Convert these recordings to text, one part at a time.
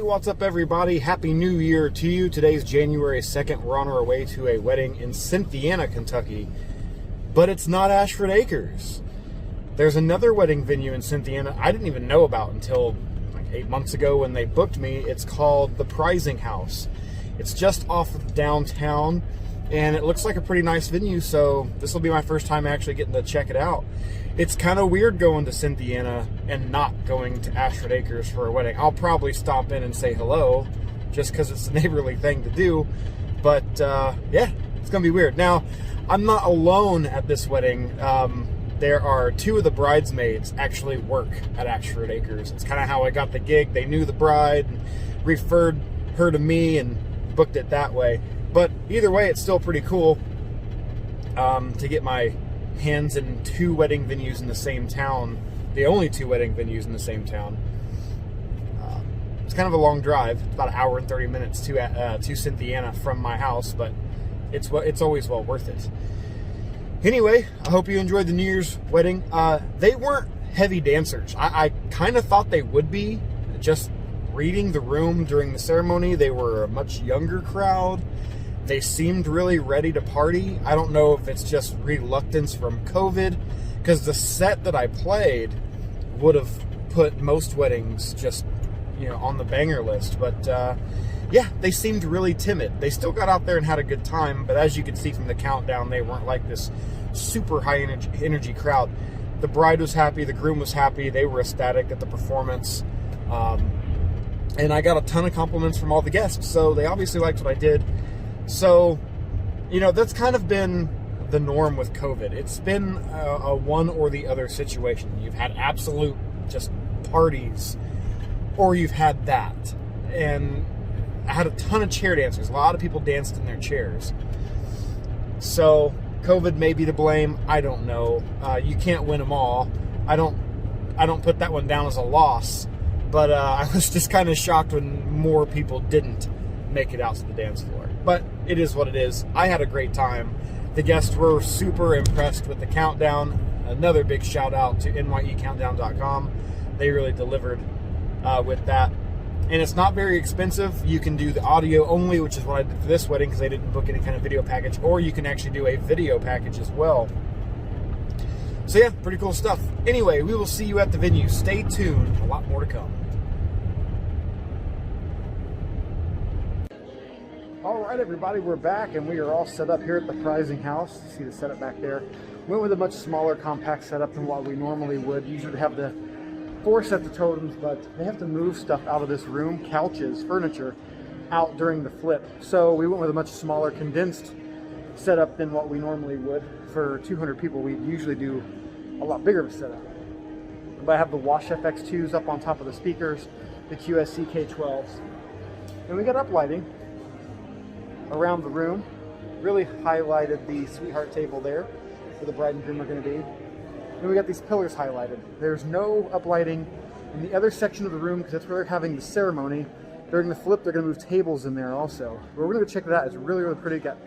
what's up everybody? Happy New Year to you. Today's January 2nd. We're on our way to a wedding in Cynthiana, Kentucky. But it's not Ashford Acres. There's another wedding venue in Cynthiana I didn't even know about until like 8 months ago when they booked me. It's called the Prizing House. It's just off of downtown, and it looks like a pretty nice venue, so this will be my first time actually getting to check it out. It's kind of weird going to Cynthiana and not going to Ashford Acres for a wedding. I'll probably stop in and say hello, just because it's a neighborly thing to do. But yeah, it's going to be weird. Now, I'm not alone at this wedding. There are two of the bridesmaids actually work at Ashford Acres. It's kind of how I got the gig. They knew the bride, and referred her to me, and booked it that way. But either way, it's still pretty cool to get my hands in two wedding venues in the same town, the only two wedding venues in the same town. It's kind of a long drive. It's about an hour and 30 minutes to Cynthiana from my house, but it's always well worth it. Anyway, I hope you enjoyed the New Year's wedding. They weren't heavy dancers. I kind of thought they would be. Just reading the room during the ceremony, they were a much younger crowd. They seemed really ready to party. I don't know if it's just reluctance from COVID, because the set that I played would have put most weddings just, on the banger list. But yeah, they seemed really timid. They still got out there and had a good time, but as you can see from the countdown, they weren't like this super high energy crowd. The bride was happy, the groom was happy, they were ecstatic at the performance. And I got a ton of compliments from all the guests, so they obviously liked what I did. So, that's kind of been the norm with COVID. It's been a one or the other situation. You've had absolute just parties, or you've had that. And I had a ton of chair dancers. A lot of people danced in their chairs. So, COVID may be to blame. I don't know. You can't win them all. I don't put that one down as a loss. But I was just kind of shocked when more people didn't make it out to the dance floor. But it is what it is. I had a great time. The guests were super impressed with the countdown. Another big shout out to nyecountdown.com. They really delivered with that. And it's not very expensive. You can do the audio only, which is what I did for this wedding because they didn't book any kind of video package. Or you can actually do a video package as well. So yeah, pretty cool stuff. Anyway, we will see you at the venue. Stay tuned. A lot more to come. All right, everybody, we're back, and we are all set up here at the Prizing House. See the setup back there. Went with a much smaller, compact setup than what we normally would. Usually have the 4 sets of totems, but they have to move stuff out of this room, couches, furniture, out during the flip. So we went with a much smaller, condensed setup than what we normally would. For 200 people, we usually do a lot bigger of a setup. But I have the Wash FX2s up on top of the speakers, the QSC K12s, and we got up lighting around the room. Really highlighted the sweetheart table there where the bride and groom are going to be. And we got these pillars highlighted. There's no uplighting in the other section of the room because that's where they're having the ceremony. During the flip, they're going to move tables in there also. But we're going to go check it out. It's really, really pretty. Got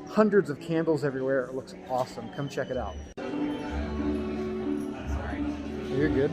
hundreds of candles everywhere. It looks awesome. Come check it out. You're good.